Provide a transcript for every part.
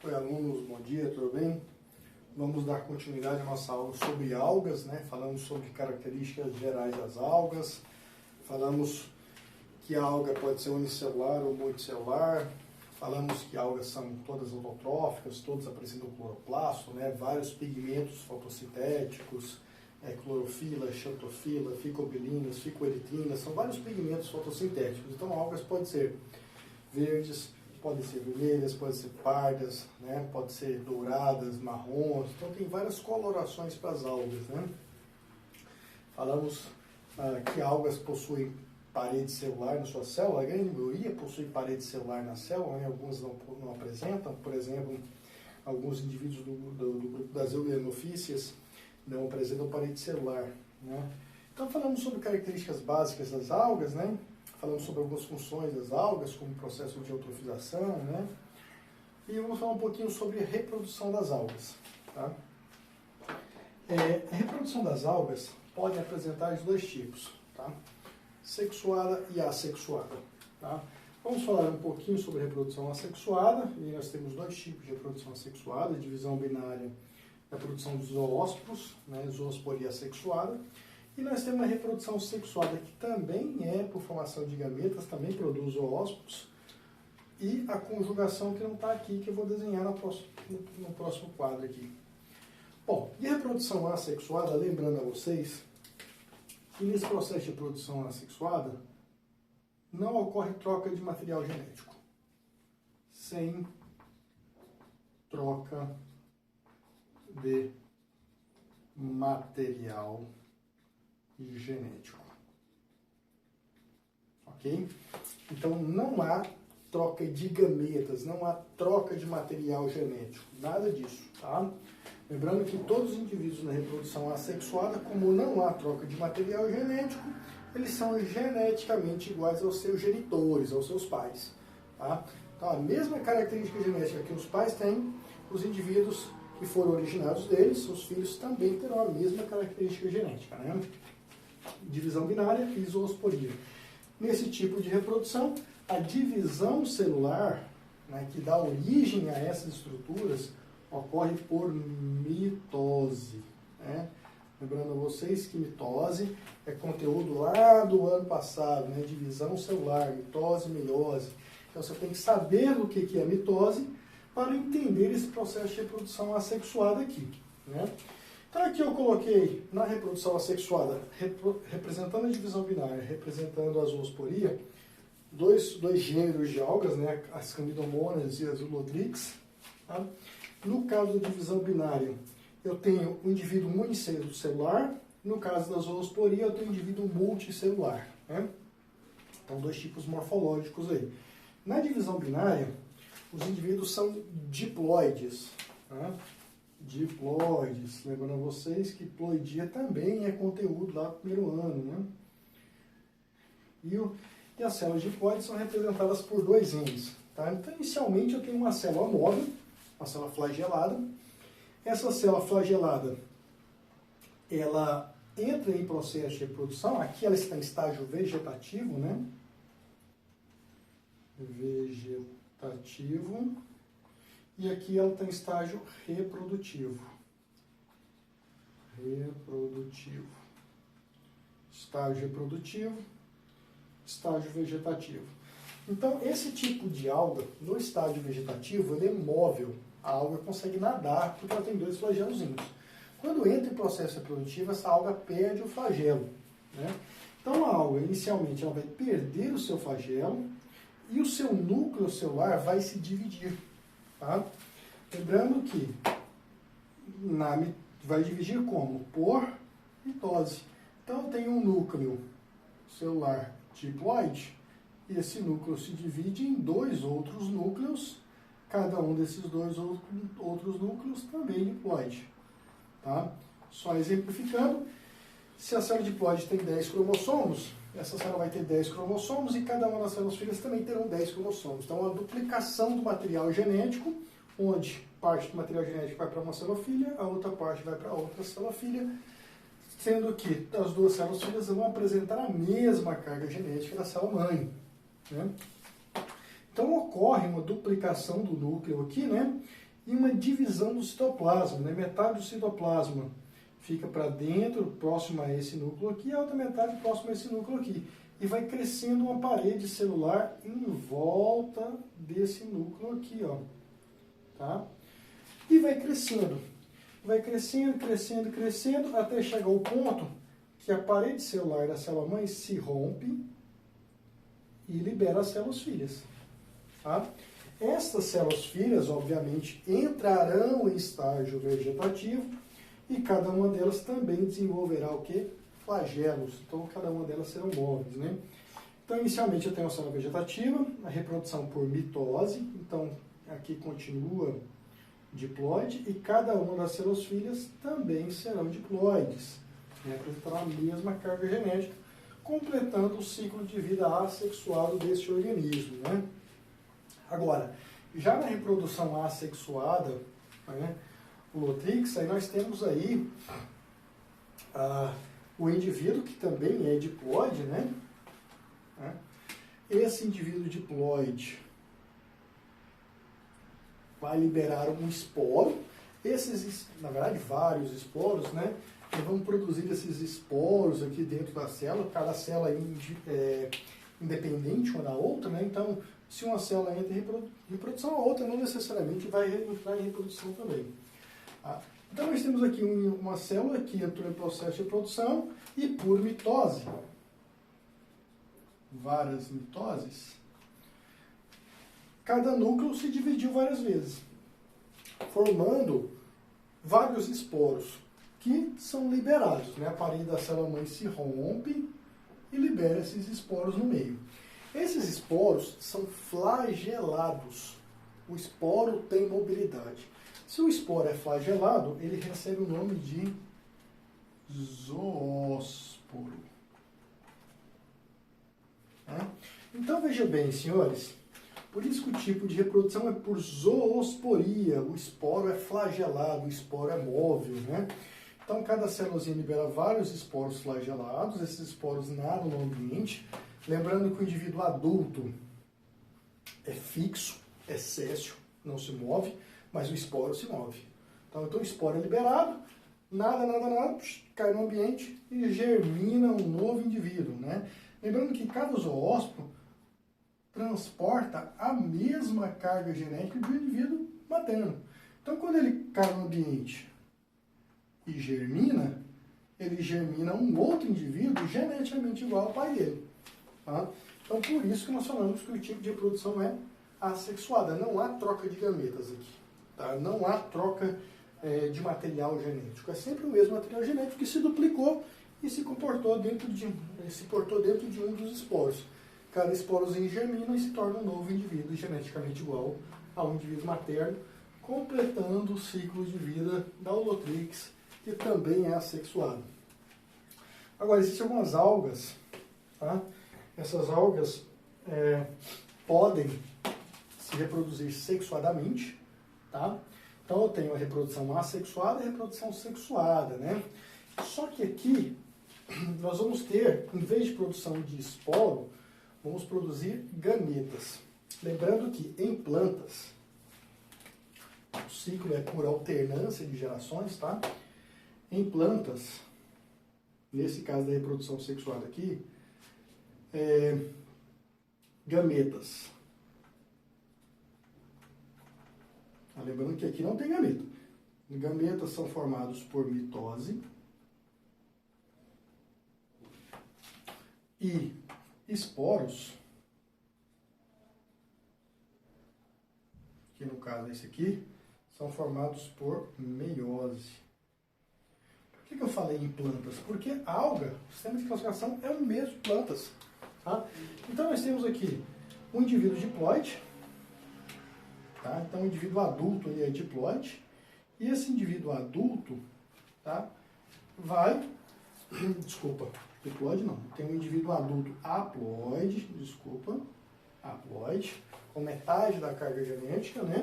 Oi, alunos, bom dia, tudo bem? Vamos dar continuidade à nossa aula sobre algas, né? Falamos sobre características gerais das algas, falamos que a alga pode ser unicelular ou multicelular, falamos que algas são todas autotróficas, todas aparecendo no cloroplasto, né? Vários pigmentos fotossintéticos, clorofila, xantofila, ficobilinas, ficoeritrinas, são vários pigmentos fotossintéticos. Então, algas podem ser verdes, podem ser vermelhas, podem ser pardas, né? Podem ser douradas, marrons. Então, tem várias colorações para as algas, né? Falamos que algas possuem parede celular na sua célula, a grande maioria possui parede celular na célula, né? Algumas não apresentam, por exemplo, alguns indivíduos do grupo das euglenophíceas não apresentam parede celular, né? Então, falamos sobre características básicas das algas, né? Falamos sobre algumas funções das algas, como o processo de eutrofização, né? E vamos falar um pouquinho sobre a reprodução das algas, tá? A reprodução das algas pode apresentar de dois tipos, tá? Sexuada e assexuada, tá? Vamos falar um pouquinho sobre a reprodução assexuada, e nós temos dois tipos de reprodução assexuada, divisão binária da produção de zoósporos, né? Zoosporia assexuada. E nós temos a reprodução sexuada, que também é por formação de gametas, também produz zoósporos, e a conjugação que não está aqui, que eu vou desenhar no próximo quadro aqui. Bom, e a reprodução assexuada, lembrando a vocês, que nesse processo de reprodução assexuada, não ocorre troca de material genético. Sem troca de material genético. Ok? Então, não há troca de gametas, não há troca de material genético, nada disso, tá? Lembrando que todos os indivíduos na reprodução assexuada, como não há troca de material genético, eles são geneticamente iguais aos seus genitores, aos seus pais, tá? Então, a mesma característica genética que os pais têm, os indivíduos que foram originados deles, os filhos também terão a mesma característica genética, né? Divisão binária e zoosporia. Nesse tipo de reprodução, a divisão celular, né, que dá origem a essas estruturas, ocorre por mitose, né? Lembrando a vocês que mitose é conteúdo lá do ano passado, né? Divisão celular, mitose, meiose. Então você tem que saber o que é mitose para entender esse processo de reprodução assexuada aqui, né? Então aqui eu coloquei na reprodução assexuada, representando a divisão binária, representando a zoosporia, dois gêneros de algas, né? As Camidomonas e as Ulodrix, tá? No caso da divisão binária, eu tenho o indivíduo unicelular, no caso da zoosporia, eu tenho o indivíduo multicelular, né? Então, dois tipos morfológicos aí. Na divisão binária, os indivíduos são diploides, tá? Diploides, lembrando a vocês que ploidia também é conteúdo lá do primeiro ano, né? E as células diploides são representadas por dois N's, tá? Então, inicialmente, eu tenho uma célula móvel, uma célula flagelada. Essa célula flagelada, ela entra em processo de reprodução. Aqui ela está em estágio vegetativo, né? Vegetativo. E aqui ela está em estágio reprodutivo. Reprodutivo. Estágio reprodutivo, estágio vegetativo. Então, esse tipo de alga, no estágio vegetativo, ele é móvel. A alga consegue nadar porque ela tem dois flagelozinhos. Quando entra em processo reprodutivo, essa alga perde o flagelo, né? Então, a alga, inicialmente, ela vai perder o seu flagelo e o seu núcleo celular vai se dividir, tá? Lembrando que vai dividir como? Por mitose. Então, eu tenho um núcleo celular diploide, e esse núcleo se divide em dois outros núcleos, cada um desses dois outros núcleos também diploide, tá? Só exemplificando, se a célula diploide tem 10 cromossomos, essa célula vai ter 10 cromossomos e cada uma das células filhas também terão 10 cromossomos. Então, a duplicação do material genético, onde parte do material genético vai para uma célula filha, a outra parte vai para outra célula filha, sendo que as duas células filhas vão apresentar a mesma carga genética da célula mãe, né? Então ocorre uma duplicação do núcleo aqui, né? e uma divisão do citoplasma, né? Metade do citoplasma fica para dentro, próximo a esse núcleo aqui, e a outra metade próximo a esse núcleo aqui. E vai crescendo uma parede celular em volta desse núcleo aqui, ó. Tá? E vai crescendo, crescendo, até chegar ao ponto que a parede celular da célula-mãe se rompe e libera as células filhas. Tá? Estas células filhas, obviamente, entrarão em estágio vegetativo e cada uma delas também desenvolverá o quê? Flagelos. Então, cada uma delas serão móveis, né? Então, inicialmente eu tenho a célula vegetativa, a reprodução por mitose. Então, aqui continua diploide e cada uma das células filhas também serão diploides, né? Apresentarão a mesma carga genética, completando o ciclo de vida assexuado desse organismo, né? Agora, já na reprodução assexuada, né, o Lotrix, aí nós temos aí o indivíduo que também é diploide, né? Esse indivíduo diploide vai liberar um esporo, na verdade vários esporos, né? E vão produzir esses esporos aqui dentro da célula, cada célula é independente uma da outra, né? Então, se uma célula entra em reprodução, a outra não necessariamente vai entrar em reprodução também. Tá? Então, nós temos aqui uma célula que entrou em processo de reprodução e por mitose, várias mitoses, cada núcleo se dividiu várias vezes, formando vários esporos que são liberados, né? A parede da célula-mãe se rompe e libera esses esporos no meio. Esses esporos são flagelados. O esporo tem mobilidade. Se o esporo é flagelado, ele recebe o nome de zoósporo. Então, veja bem, senhores, por isso que o tipo de reprodução é por zoosporia. O esporo é flagelado, o esporo é móvel, né? Então, cada células libera vários esporos flagelados, esses esporos nadam no ambiente. Lembrando que o indivíduo adulto é fixo, é céssio, não se move, mas o esporo se move. Então o esporo é liberado, nada, cai no ambiente e germina um novo indivíduo, né? Lembrando que cada zoósporo transporta a mesma carga genética do indivíduo materno. Então, quando ele cai no ambiente e germina, ele germina um outro indivíduo geneticamente igual ao pai dele. Tá? Então, por isso que nós falamos que o tipo de reprodução é assexuada. Não há troca de gametas aqui. Tá? Não há troca de material genético. É sempre o mesmo material genético que se duplicou e se portou dentro de um dos esporos. Cada esporozinho germina e se torna um novo indivíduo geneticamente igual ao indivíduo materno, completando o ciclo de vida da Holotrix, que também é assexuado. Agora, existem algumas algas, tá? Essas algas podem se reproduzir sexuadamente, tá? Então eu tenho a reprodução assexuada e a reprodução sexuada, né? Só que aqui nós vamos ter, em vez de produção de esporo, vamos produzir gametas. Lembrando que em plantas, o ciclo é por alternância de gerações, tá? Em plantas, nesse caso da reprodução sexuada aqui, gametas. Lembrando que aqui não tem gameta. Gametas são formados por mitose e esporos, que no caso é esse aqui, são formados por meiose. Por que eu falei em plantas? Porque alga, o sistema de classificação é o mesmo de plantas. Tá? Então nós temos aqui um indivíduo diploide, tá? Então o indivíduo adulto ele é diploide, e esse indivíduo adulto, tá, vai, diploide não, tem um indivíduo adulto haploide, haploide, com metade da carga genética, né?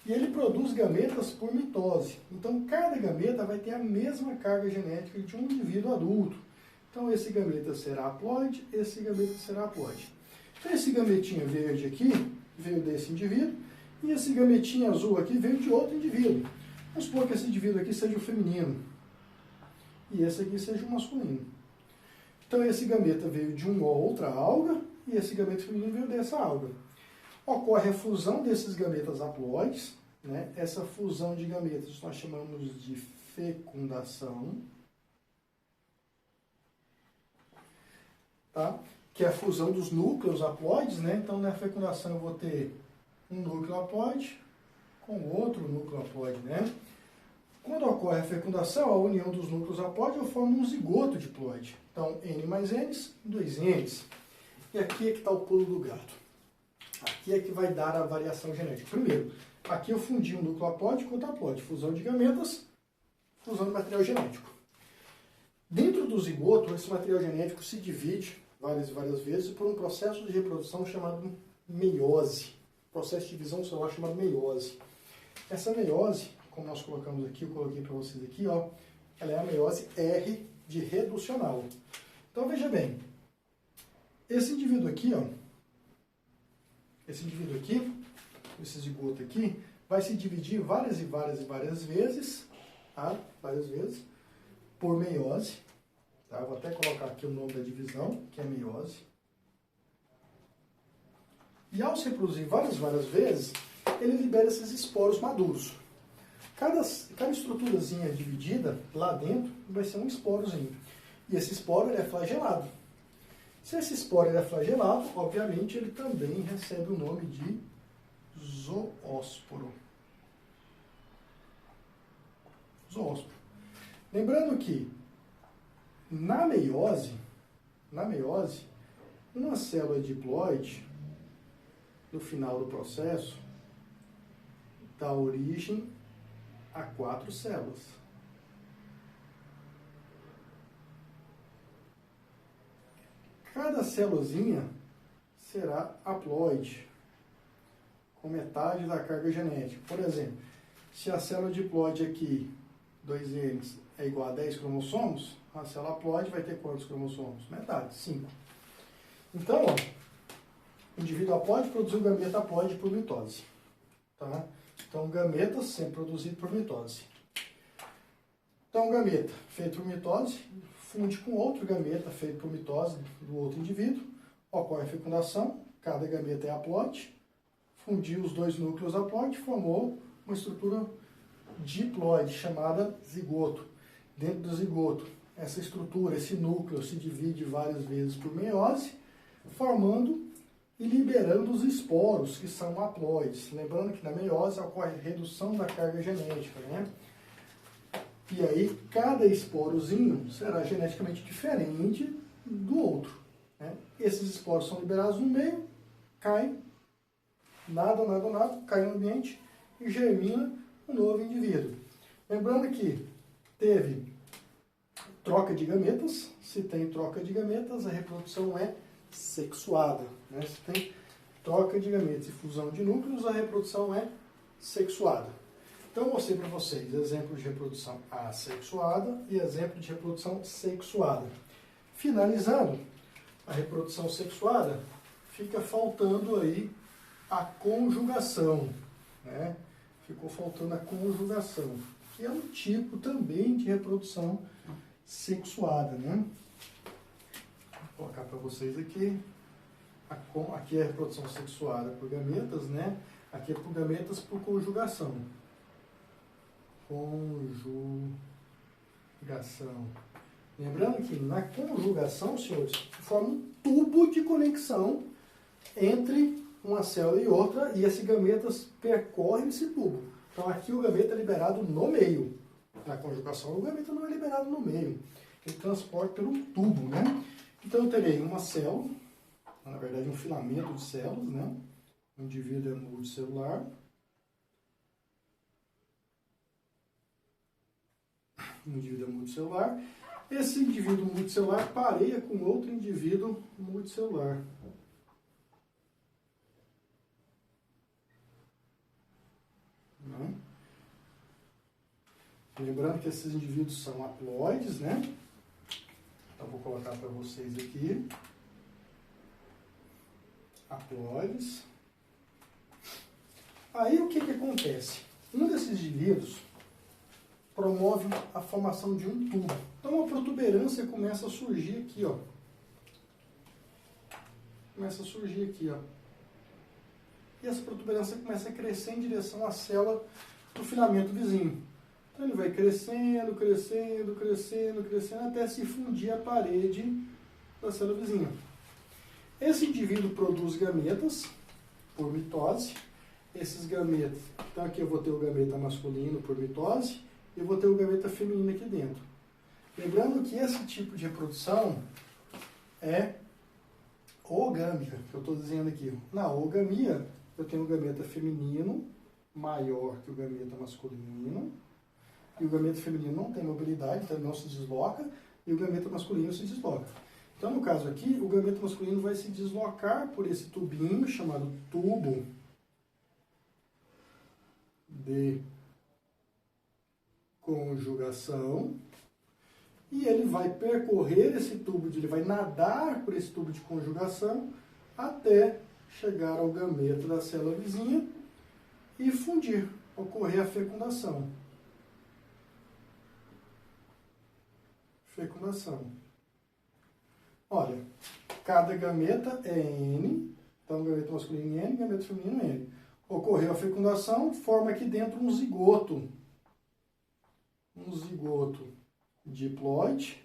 E ele produz gametas por mitose. Então cada gameta vai ter a mesma carga genética de um indivíduo adulto. Então esse gameta será haploide, esse gameta será haploide. Então esse gametinha verde aqui veio desse indivíduo E esse gametinha azul aqui veio de outro indivíduo. Vamos supor que esse indivíduo aqui seja o feminino e esse aqui seja o masculino. Então esse gameta veio de uma outra alga e esse gameta feminino veio dessa alga. Ocorre a fusão desses gametas haploides, né? Essa fusão de gametas nós chamamos de fecundação, tá? Que é a fusão dos núcleos haploides, né? Então na fecundação eu vou ter um núcleo haploide com outro núcleo haploide, né? Quando ocorre a fecundação, a união dos núcleos haploides, eu formo um zigoto diploide. Então, N mais N, 2 Ns. E aqui é que está o pulo do gato. Aqui é que vai dar a variação genética. Primeiro, aqui eu fundi um núcleo haploide com outro haploide. Fusão de gametas, fusão de material genético. Dentro do zigoto, esse material genético se divide várias e várias vezes por um processo de reprodução chamado meiose. Processo de divisão celular chamado meiose. Essa meiose, como nós colocamos aqui, eu coloquei para vocês aqui, ó, ela é a meiose R de reducional. Então veja bem, esse indivíduo aqui, ó, esse zigoto aqui, vai se dividir várias e várias e várias vezes, tá? Várias vezes, por meiose. Tá? Vou até colocar aqui o nome da divisão, que é meiose. E ao se reproduzir várias vezes, ele libera esses esporos maduros. Cada estruturazinha dividida, lá dentro, vai ser um esporozinho. E esse esporo ele é flagelado. Se esse esporo ele é flagelado, obviamente ele também recebe o nome de zoósporo. Zoósporo. Lembrando que na meiose, uma célula diploide, no final do processo, dá origem a 4 células. Cada céluzinha será haploide, com metade da carga genética. Por exemplo, se a célula diploide aqui, 2N, é igual a 10 cromossomos, a célula haploide vai ter quantos cromossomos? Metade, 5. Então, ó, o indivíduo haploide produziu gameta haploide por mitose. Tá? Então, gametas sempre produzido por mitose. Então, gameta feito por mitose, funde com outro gameta feito por mitose do outro indivíduo, ocorre a fecundação, cada gameta é haploide, fundiu os dois núcleos haploide, formou uma estrutura diploide chamada zigoto. Dentro do zigoto, essa estrutura, esse núcleo se divide várias vezes por meiose, formando e liberando os esporos, que são haploides. Lembrando que na meiose ocorre redução da carga genética, né? E aí, cada esporozinho será geneticamente diferente do outro, né? Esses esporos são liberados no meio, caem, nada, cai no ambiente e germina um novo indivíduo. Lembrando que teve troca de gametas. Se tem troca de gametas, a reprodução é sexuada, né? Se tem troca de gametas e fusão de núcleos, a reprodução é sexuada. Então, eu mostrei para vocês exemplos de reprodução assexuada e exemplo de reprodução sexuada. Finalizando a reprodução sexuada, fica faltando aí a conjugação, né? Ficou faltando a conjugação, que é um tipo também de reprodução sexuada, né? Vou colocar para vocês aqui. Aqui é a reprodução sexuada por gametas, né? Aqui é por gametas por conjugação. Conjugação. Lembrando que na conjugação, senhores, forma um tubo de conexão entre uma célula e outra, e esse gametas percorre esse tubo. Então aqui o gameta é liberado no meio. Na conjugação o gameta não é liberado no meio. Ele transporta pelo tubo, né? Então eu terei uma célula, na verdade um filamento de células, né? O indivíduo é multicelular. Esse indivíduo multicelular pareia com outro indivíduo multicelular. Né? Lembrando que esses indivíduos são haploides, né? Então vou colocar para vocês aqui. Haploides. Aí o que acontece? Um desses indivíduos promove a formação de um tubo. Então a protuberância começa a surgir aqui, ó. Começa a surgir aqui, ó. E essa protuberância começa a crescer em direção à célula do filamento vizinho. Então ele vai crescendo, crescendo, crescendo, crescendo, até se fundir a parede da célula vizinha. Esse indivíduo produz gametas por mitose. Esses gametas, então aqui eu vou ter o gameta masculino por mitose e vou ter o gameta feminino aqui dentro. Lembrando que esse tipo de reprodução é oogâmica, que eu estou dizendo aqui. Na oogamia, eu tenho o gameta feminino maior que o gameta masculino, e o gameta feminino não tem mobilidade, então ele não se desloca, e o gameta masculino se desloca. Então, no caso aqui, o gameta masculino vai se deslocar por esse tubinho, chamado tubo de conjugação, e ele vai percorrer esse tubo, ele vai nadar por esse tubo de conjugação até chegar ao gameta da célula vizinha e fundir, ocorrer a fecundação. Fecundação. Olha, cada gameta é N, então gameta masculino N, gameta feminino N. Ocorreu a fecundação, forma aqui dentro um zigoto. Um zigoto diploide,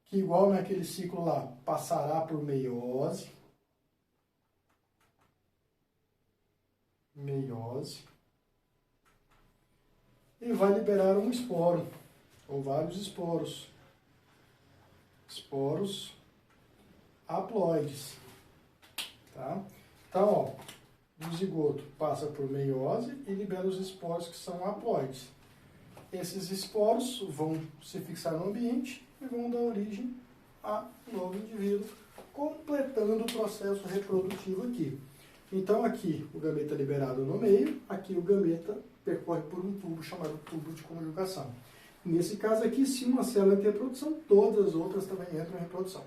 que igual naquele ciclo lá, passará por meiose. Meiose. E vai liberar um esporo, ou vários esporos. Esporos haploides. Tá? Então, ó, o zigoto passa por meiose e libera os esporos que são haploides. Esses esporos vão se fixar no ambiente e vão dar origem a um novo indivíduo, completando o processo reprodutivo aqui. Então aqui o gameta é liberado no meio, aqui o gameta percorre por um tubo chamado tubo de conjugação. Nesse caso aqui, se uma célula tem reprodução, todas as outras também entram em reprodução.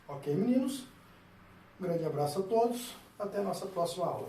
Ok, meninos? Um grande abraço a todos, até a nossa próxima aula.